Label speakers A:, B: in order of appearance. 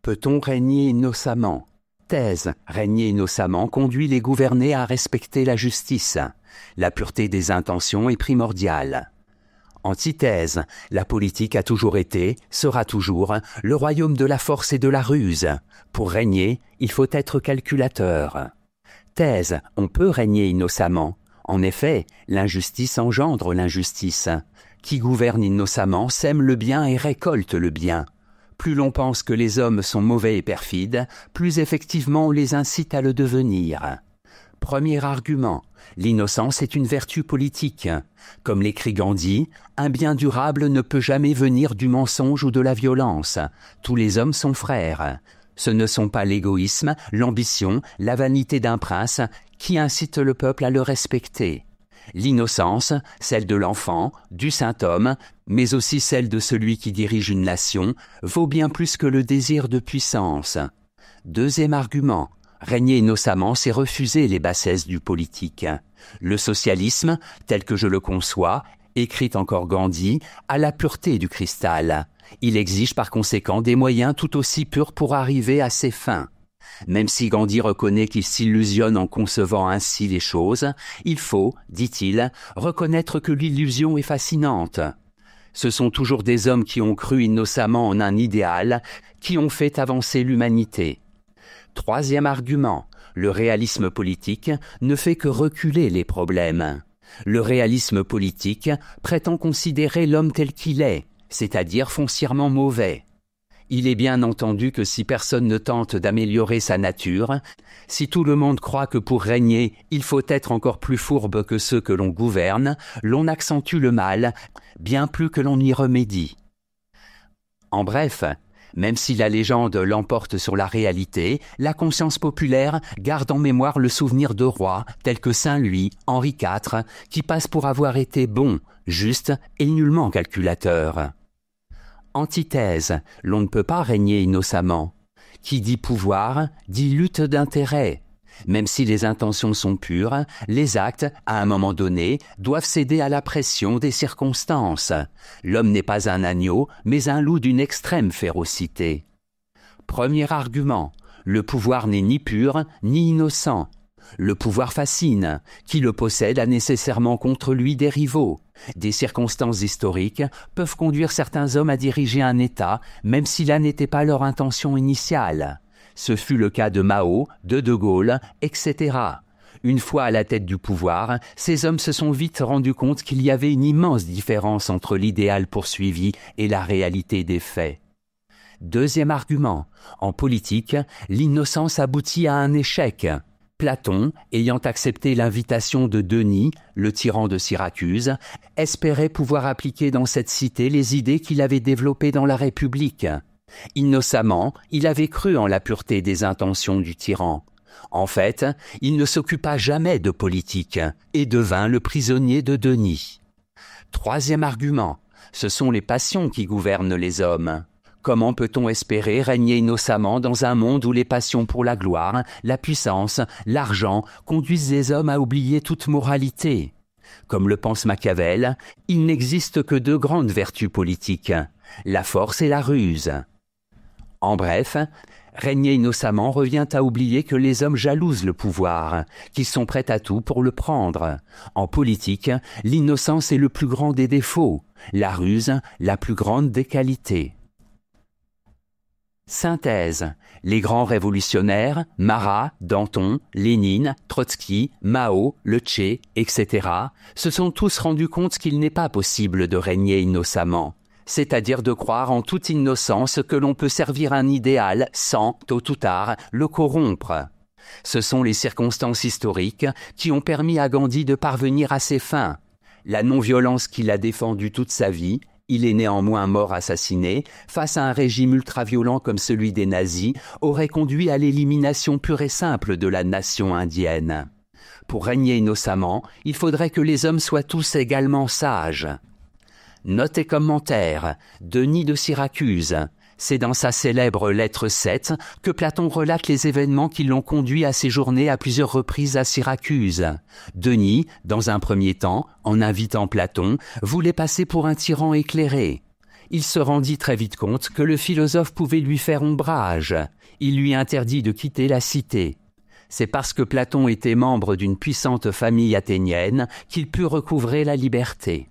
A: Peut-on régner innocemment? Thèse. Régner innocemment conduit les gouvernés à respecter la justice. La pureté des intentions est primordiale. Antithèse. La politique a toujours été, sera toujours, le royaume de la force et de la ruse. Pour régner, il faut être calculateur. Thèse. On peut régner innocemment. En effet, l'injustice engendre l'injustice. Qui gouverne innocemment sème le bien et récolte le bien. Plus l'on pense que les hommes sont mauvais et perfides, plus effectivement on les incite à le devenir. Premier argument, l'innocence est une vertu politique. Comme l'écrit Gandhi, un bien durable ne peut jamais venir du mensonge ou de la violence. Tous les hommes sont frères. Ce ne sont pas l'égoïsme, l'ambition, la vanité d'un prince qui incitent le peuple à le respecter. L'innocence, celle de l'enfant, du saint homme, mais aussi celle de celui qui dirige une nation, vaut bien plus que le désir de puissance. Deuxième argument, régner innocemment, c'est refuser les bassesses du politique. Le socialisme, tel que je le conçois, écrit encore Gandhi, a la pureté du cristal. Il exige par conséquent des moyens tout aussi purs pour arriver à ses fins. Même si Gandhi reconnaît qu'il s'illusionne en concevant ainsi les choses, il faut, dit-il, reconnaître que l'illusion est fascinante. Ce sont toujours des hommes qui ont cru innocemment en un idéal, qui ont fait avancer l'humanité. Troisième argument, le réalisme politique ne fait que reculer les problèmes. Le réalisme politique prétend considérer l'homme tel qu'il est, c'est-à-dire foncièrement mauvais. Il est bien entendu que si personne ne tente d'améliorer sa nature, si tout le monde croit que pour régner, il faut être encore plus fourbe que ceux que l'on gouverne, l'on accentue le mal, bien plus que l'on y remédie. En bref, même si la légende l'emporte sur la réalité, la conscience populaire garde en mémoire le souvenir de rois tels que Saint-Louis, Henri IV, qui passent pour avoir été bons, justes et nullement calculateurs. Antithèse, l'on ne peut pas régner innocemment. Qui dit pouvoir, dit lutte d'intérêts. Même si les intentions sont pures, les actes, à un moment donné, doivent céder à la pression des circonstances. L'homme n'est pas un agneau, mais un loup d'une extrême férocité. Premier argument, le pouvoir n'est ni pur, ni innocent. Le pouvoir fascine. Qui le possède a nécessairement contre lui des rivaux. Des circonstances historiques peuvent conduire certains hommes à diriger un État, même si là n'était pas leur intention initiale. Ce fut le cas de Mao, de De Gaulle, etc. Une fois à la tête du pouvoir, ces hommes se sont vite rendus compte qu'il y avait une immense différence entre l'idéal poursuivi et la réalité des faits. Deuxième argument, en politique, l'innocence aboutit à un échec. Platon, ayant accepté l'invitation de Denis, le tyran de Syracuse, espérait pouvoir appliquer dans cette cité les idées qu'il avait développées dans la République. Innocemment, il avait cru en la pureté des intentions du tyran. En fait, il ne s'occupa jamais de politique et devint le prisonnier de Denis. Troisième argument, ce sont les passions qui gouvernent les hommes. Comment peut-on espérer régner innocemment dans un monde où les passions pour la gloire, la puissance, l'argent conduisent les hommes à oublier toute moralité? Comme le pense Machiavel, il n'existe que deux grandes vertus politiques, la force et la ruse. En bref, régner innocemment revient à oublier que les hommes jalousent le pouvoir, qu'ils sont prêts à tout pour le prendre. En politique, l'innocence est le plus grand des défauts, la ruse la plus grande des qualités. Synthèse. Les grands révolutionnaires, Marat, Danton, Lénine, Trotsky, Mao, Le Che, etc., se sont tous rendus compte qu'il n'est pas possible de régner innocemment, c'est-à-dire de croire en toute innocence que l'on peut servir un idéal sans, tôt ou tard, le corrompre. Ce sont les circonstances historiques qui ont permis à Gandhi de parvenir à ses fins. La non-violence qu'il a défendue toute sa vie, il est néanmoins mort assassiné, face à un régime ultra-violent comme celui des nazis, aurait conduit à l'élimination pure et simple de la nation indienne. Pour régner innocemment, il faudrait que les hommes soient tous également sages. Note et commentaire, Denis de Syracuse. C'est dans sa célèbre lettre 7 que Platon relate les événements qui l'ont conduit à séjourner à plusieurs reprises à Syracuse. Denis, dans un premier temps, en invitant Platon, voulait passer pour un tyran éclairé. Il se rendit très vite compte que le philosophe pouvait lui faire ombrage. Il lui interdit de quitter la cité. C'est parce que Platon était membre d'une puissante famille athénienne qu'il put recouvrer la liberté.